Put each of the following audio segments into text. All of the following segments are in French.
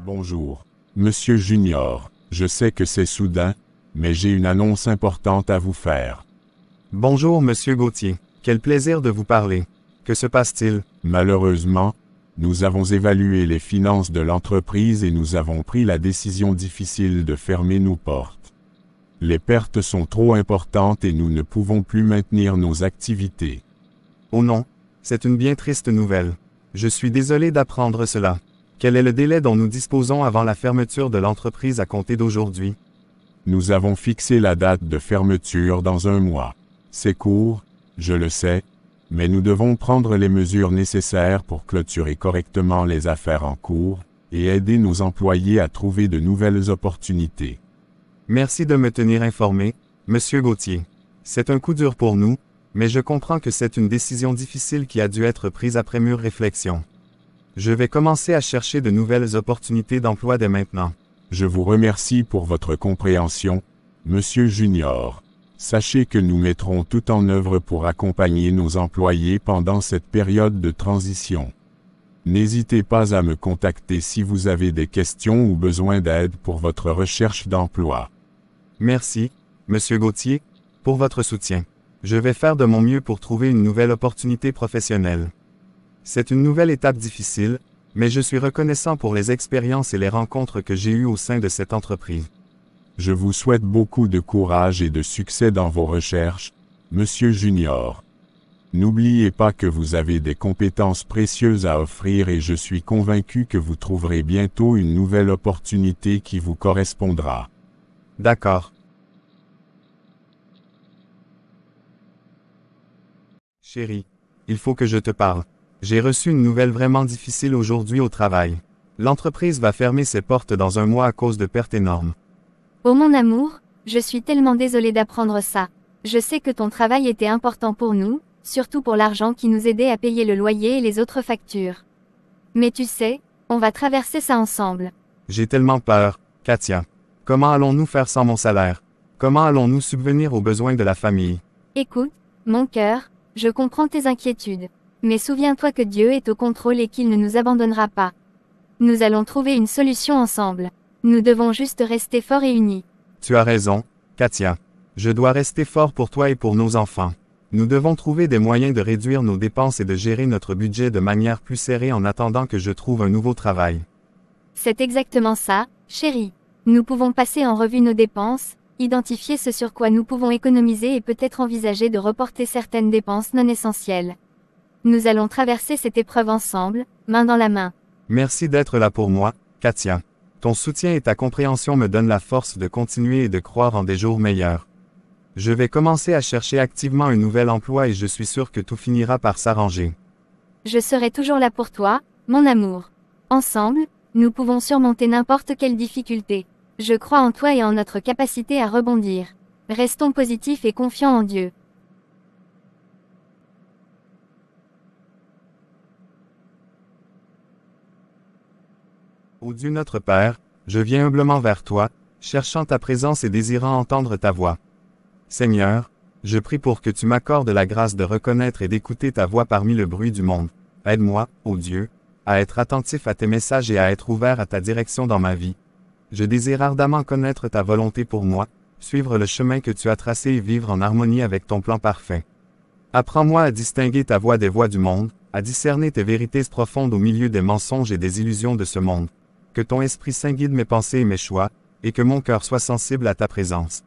Bonjour, Monsieur Junior. Je sais que c'est soudain, mais j'ai une annonce importante à vous faire. Bonjour, Monsieur Gauthier. Quel plaisir de vous parler. Que se passe-t-il? Malheureusement, nous avons évalué les finances de l'entreprise et nous avons pris la décision difficile de fermer nos portes. Les pertes sont trop importantes et nous ne pouvons plus maintenir nos activités. Oh non, c'est une bien triste nouvelle. Je suis désolé d'apprendre cela. Quel est le délai dont nous disposons avant la fermeture de l'entreprise à compter d'aujourd'hui? Nous avons fixé la date de fermeture dans 1 mois. C'est court, je le sais, mais nous devons prendre les mesures nécessaires pour clôturer correctement les affaires en cours et aider nos employés à trouver de nouvelles opportunités. Merci de me tenir informé, Monsieur Gauthier. C'est un coup dur pour nous, mais je comprends que c'est une décision difficile qui a dû être prise après mûre réflexion. Je vais commencer à chercher de nouvelles opportunités d'emploi dès maintenant. Je vous remercie pour votre compréhension, Monsieur Junior. Sachez que nous mettrons tout en œuvre pour accompagner nos employés pendant cette période de transition. N'hésitez pas à me contacter si vous avez des questions ou besoin d'aide pour votre recherche d'emploi. Merci, Monsieur Gauthier, pour votre soutien. Je vais faire de mon mieux pour trouver une nouvelle opportunité professionnelle. C'est une nouvelle étape difficile, mais je suis reconnaissant pour les expériences et les rencontres que j'ai eues au sein de cette entreprise. Je vous souhaite beaucoup de courage et de succès dans vos recherches, Monsieur Junior. N'oubliez pas que vous avez des compétences précieuses à offrir et je suis convaincu que vous trouverez bientôt une nouvelle opportunité qui vous correspondra. D'accord. Chérie, il faut que je te parle. J'ai reçu une nouvelle vraiment difficile aujourd'hui au travail. L'entreprise va fermer ses portes dans 1 mois à cause de pertes énormes. Oh mon amour, je suis tellement désolée d'apprendre ça. Je sais que ton travail était important pour nous, surtout pour l'argent qui nous aidait à payer le loyer et les autres factures. Mais tu sais, on va traverser ça ensemble. J'ai tellement peur, Katia. Comment allons-nous faire sans mon salaire? Comment allons-nous subvenir aux besoins de la famille? Écoute, mon cœur, je comprends tes inquiétudes. Mais souviens-toi que Dieu est au contrôle et qu'il ne nous abandonnera pas. Nous allons trouver une solution ensemble. Nous devons juste rester forts et unis. Tu as raison, Katia. Je dois rester fort pour toi et pour nos enfants. Nous devons trouver des moyens de réduire nos dépenses et de gérer notre budget de manière plus serrée en attendant que je trouve un nouveau travail. C'est exactement ça, chérie. Nous pouvons passer en revue nos dépenses, identifier ce sur quoi nous pouvons économiser et peut-être envisager de reporter certaines dépenses non essentielles. Nous allons traverser cette épreuve ensemble, main dans la main. Merci d'être là pour moi, Katia. Ton soutien et ta compréhension me donnent la force de continuer et de croire en des jours meilleurs. Je vais commencer à chercher activement un nouvel emploi et je suis sûr que tout finira par s'arranger. Je serai toujours là pour toi, mon amour. Ensemble, nous pouvons surmonter n'importe quelle difficulté. Je crois en toi et en notre capacité à rebondir. Restons positifs et confiants en Dieu. Ô Dieu notre Père, je viens humblement vers toi, cherchant ta présence et désirant entendre ta voix. Seigneur, je prie pour que tu m'accordes la grâce de reconnaître et d'écouter ta voix parmi le bruit du monde. Aide-moi, ô Dieu, à être attentif à tes messages et à être ouvert à ta direction dans ma vie. Je désire ardemment connaître ta volonté pour moi, suivre le chemin que tu as tracé et vivre en harmonie avec ton plan parfait. Apprends-moi à distinguer ta voix des voix du monde, à discerner tes vérités profondes au milieu des mensonges et des illusions de ce monde. Que ton Esprit Saint guide mes pensées et mes choix, et que mon cœur soit sensible à ta présence.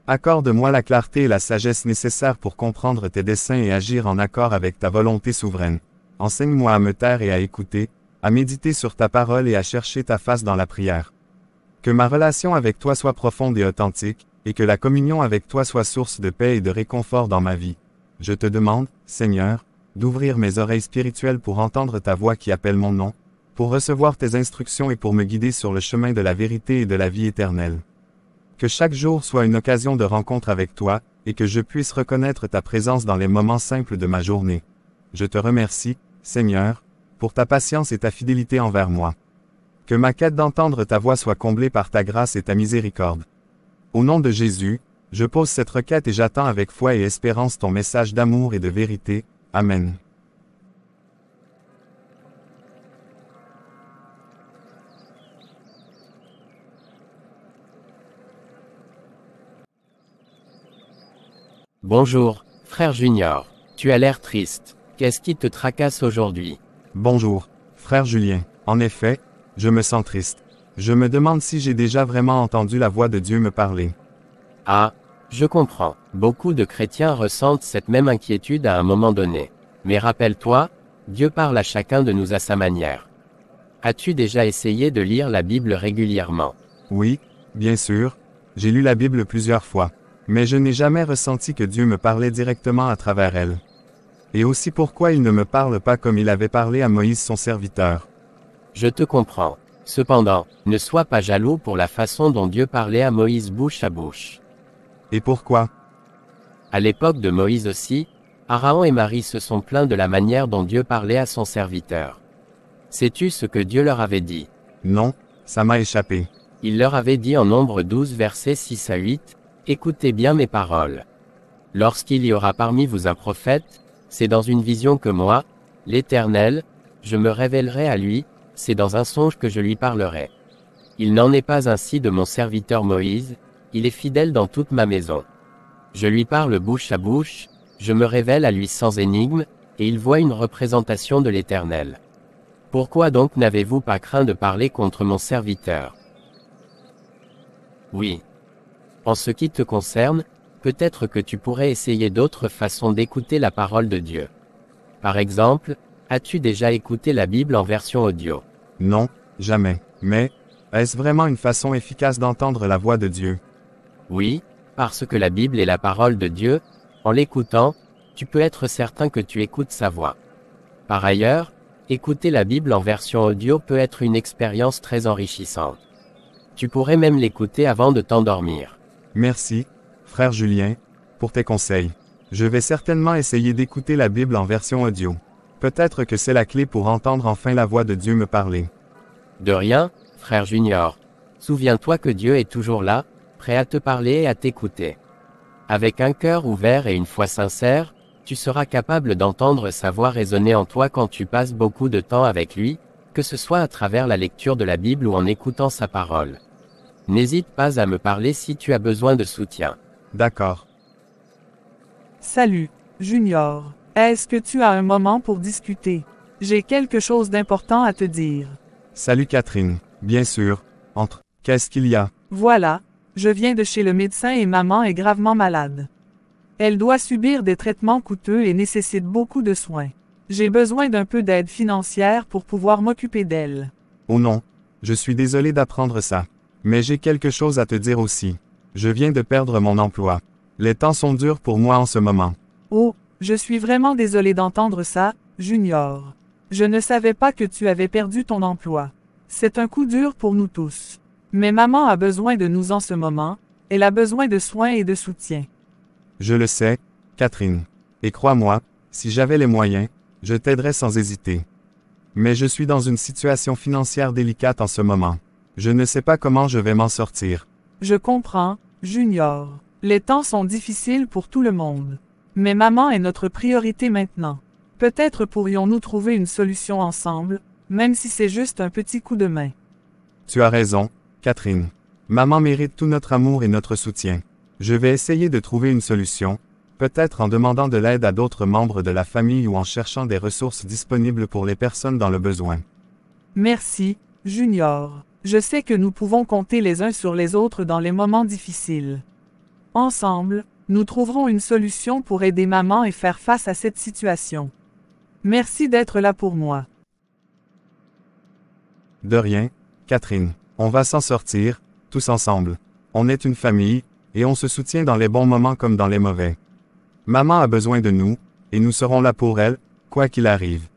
Accorde-moi la clarté et la sagesse nécessaires pour comprendre tes desseins et agir en accord avec ta volonté souveraine. Enseigne-moi à me taire et à écouter, à méditer sur ta parole et à chercher ta face dans la prière. Que ma relation avec toi soit profonde et authentique, et que la communion avec toi soit source de paix et de réconfort dans ma vie. Je te demande, Seigneur, d'ouvrir mes oreilles spirituelles pour entendre ta voix qui appelle mon nom, pour recevoir tes instructions et pour me guider sur le chemin de la vérité et de la vie éternelle. Que chaque jour soit une occasion de rencontre avec toi, et que je puisse reconnaître ta présence dans les moments simples de ma journée. Je te remercie, Seigneur, pour ta patience et ta fidélité envers moi. Que ma quête d'entendre ta voix soit comblée par ta grâce et ta miséricorde. Au nom de Jésus, je pose cette requête et j'attends avec foi et espérance ton message d'amour et de vérité. Amen. Bonjour, frère Junior. Tu as l'air triste. Qu'est-ce qui te tracasse aujourd'hui? Bonjour, frère Julien. En effet, je me sens triste. Je me demande si j'ai déjà vraiment entendu la voix de Dieu me parler. Ah, je comprends. Beaucoup de chrétiens ressentent cette même inquiétude à un moment donné. Mais rappelle-toi, Dieu parle à chacun de nous à sa manière. As-tu déjà essayé de lire la Bible régulièrement? Oui, bien sûr, j'ai lu la Bible plusieurs fois, mais je n'ai jamais ressenti que Dieu me parlait directement à travers elle. Et aussi pourquoi il ne me parle pas comme il avait parlé à Moïse son serviteur. Je te comprends. Cependant, ne sois pas jaloux pour la façon dont Dieu parlait à Moïse bouche à bouche. Et pourquoi? À l'époque de Moïse aussi, Aaron et Marie se sont plaints de la manière dont Dieu parlait à son serviteur. Sais-tu ce que Dieu leur avait dit? Non, ça m'a échappé. Il leur avait dit en Nombre 12 versets 6 à 8, « Écoutez bien mes paroles. Lorsqu'il y aura parmi vous un prophète, c'est dans une vision que moi, l'Éternel, je me révélerai à lui, c'est dans un songe que je lui parlerai. Il n'en est pas ainsi de mon serviteur Moïse, il est fidèle dans toute ma maison. Je lui parle bouche à bouche, je me révèle à lui sans énigme, et il voit une représentation de l'Éternel. Pourquoi donc n'avez-vous pas craint de parler contre mon serviteur? » Oui. En ce qui te concerne, peut-être que tu pourrais essayer d'autres façons d'écouter la parole de Dieu. Par exemple, as-tu déjà écouté la Bible en version audio? Non, jamais. Mais, est-ce vraiment une façon efficace d'entendre la voix de Dieu? Oui, parce que la Bible est la parole de Dieu, en l'écoutant, tu peux être certain que tu écoutes sa voix. Par ailleurs, écouter la Bible en version audio peut être une expérience très enrichissante. Tu pourrais même l'écouter avant de t'endormir. Merci, frère Julien, pour tes conseils. Je vais certainement essayer d'écouter la Bible en version audio. Peut-être que c'est la clé pour entendre enfin la voix de Dieu me parler. De rien, frère Junior. Souviens-toi que Dieu est toujours là, prêt à te parler et à t'écouter. Avec un cœur ouvert et une foi sincère, tu seras capable d'entendre sa voix résonner en toi quand tu passes beaucoup de temps avec lui, que ce soit à travers la lecture de la Bible ou en écoutant sa parole. N'hésite pas à me parler si tu as besoin de soutien. D'accord. Salut, Junior. Est-ce que tu as un moment pour discuter? J'ai quelque chose d'important à te dire. Salut Catherine. Bien sûr. Entre. Qu'est-ce qu'il y a? Voilà, je viens de chez le médecin et maman est gravement malade. Elle doit subir des traitements coûteux et nécessite beaucoup de soins. J'ai besoin d'un peu d'aide financière pour pouvoir m'occuper d'elle. Oh non. Je suis désolé d'apprendre ça. Mais j'ai quelque chose à te dire aussi. Je viens de perdre mon emploi. Les temps sont durs pour moi en ce moment. Oh, je suis vraiment désolé d'entendre ça, Junior. Je ne savais pas que tu avais perdu ton emploi. C'est un coup dur pour nous tous. Mais maman a besoin de nous en ce moment, elle a besoin de soins et de soutien. Je le sais, Catherine. Et crois-moi, si j'avais les moyens, je t'aiderais sans hésiter. Mais je suis dans une situation financière délicate en ce moment. Je ne sais pas comment je vais m'en sortir. Je comprends, Junior. Les temps sont difficiles pour tout le monde. Mais maman est notre priorité maintenant. Peut-être pourrions-nous trouver une solution ensemble, même si c'est juste un petit coup de main. Tu as raison, Catherine. Maman mérite tout notre amour et notre soutien. Je vais essayer de trouver une solution, peut-être en demandant de l'aide à d'autres membres de la famille ou en cherchant des ressources disponibles pour les personnes dans le besoin. Merci, Junior. Je sais que nous pouvons compter les uns sur les autres dans les moments difficiles. Ensemble, nous trouverons une solution pour aider maman et faire face à cette situation. Merci d'être là pour moi. De rien, Catherine. On va s'en sortir, tous ensemble. On est une famille, et on se soutient dans les bons moments comme dans les mauvais. Maman a besoin de nous, et nous serons là pour elle, quoi qu'il arrive.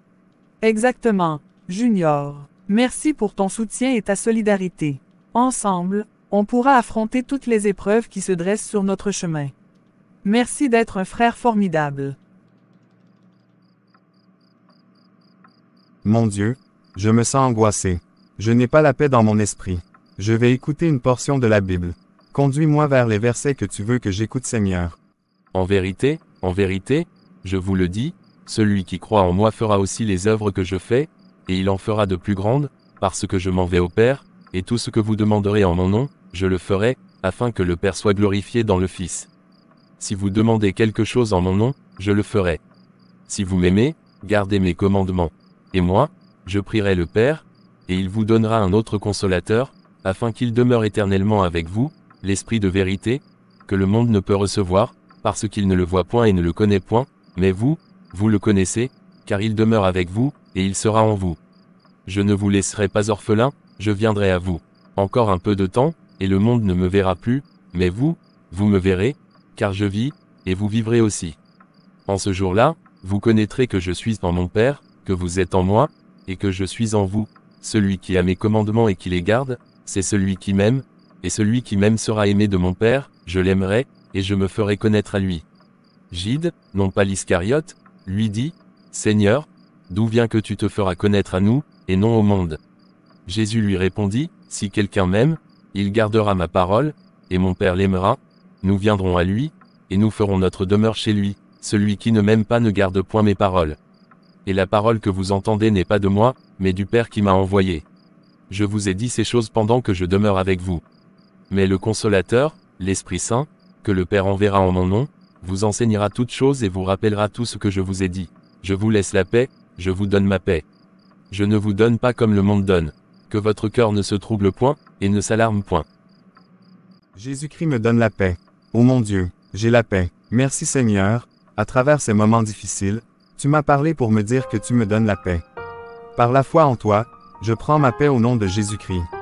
Exactement, Junior. Merci pour ton soutien et ta solidarité. Ensemble, on pourra affronter toutes les épreuves qui se dressent sur notre chemin. Merci d'être un frère formidable. Mon Dieu, je me sens angoissé. Je n'ai pas la paix dans mon esprit. Je vais écouter une portion de la Bible. Conduis-moi vers les versets que tu veux que j'écoute, Seigneur. En vérité, je vous le dis, celui qui croit en moi fera aussi les œuvres que je fais, et il en fera de plus grandes, parce que je m'en vais au Père, et tout ce que vous demanderez en mon nom, je le ferai, afin que le Père soit glorifié dans le Fils. Si vous demandez quelque chose en mon nom, je le ferai. Si vous m'aimez, gardez mes commandements. Et moi, je prierai le Père, et il vous donnera un autre consolateur, afin qu'il demeure éternellement avec vous, l'Esprit de vérité, que le monde ne peut recevoir, parce qu'il ne le voit point et ne le connaît point, mais vous, vous le connaissez, car il demeure avec vous, et il sera en vous. Je ne vous laisserai pas orphelin, je viendrai à vous. Encore un peu de temps, et le monde ne me verra plus, mais vous, vous me verrez, car je vis, et vous vivrez aussi. En ce jour-là, vous connaîtrez que je suis en mon Père, que vous êtes en moi, et que je suis en vous. Celui qui a mes commandements et qui les garde, c'est celui qui m'aime, et celui qui m'aime sera aimé de mon Père, je l'aimerai, et je me ferai connaître à lui. Jude, non pas l'Iscariote, lui dit, Seigneur, d'où vient que tu te feras connaître à nous, et non au monde? Jésus lui répondit, si quelqu'un m'aime, il gardera ma parole, et mon Père l'aimera, nous viendrons à lui, et nous ferons notre demeure chez lui. Celui qui ne m'aime pas ne garde point mes paroles. Et la parole que vous entendez n'est pas de moi, mais du Père qui m'a envoyé. Je vous ai dit ces choses pendant que je demeure avec vous. Mais le Consolateur, l'Esprit Saint, que le Père enverra en mon nom, vous enseignera toutes choses et vous rappellera tout ce que je vous ai dit. Je vous laisse la paix, je vous donne ma paix. Je ne vous donne pas comme le monde donne. Que votre cœur ne se trouble point, et ne s'alarme point. Jésus-Christ me donne la paix. Ô mon Dieu, j'ai la paix. Merci Seigneur, à travers ces moments difficiles, tu m'as parlé pour me dire que tu me donnes la paix. Par la foi en toi, je prends ma paix au nom de Jésus-Christ.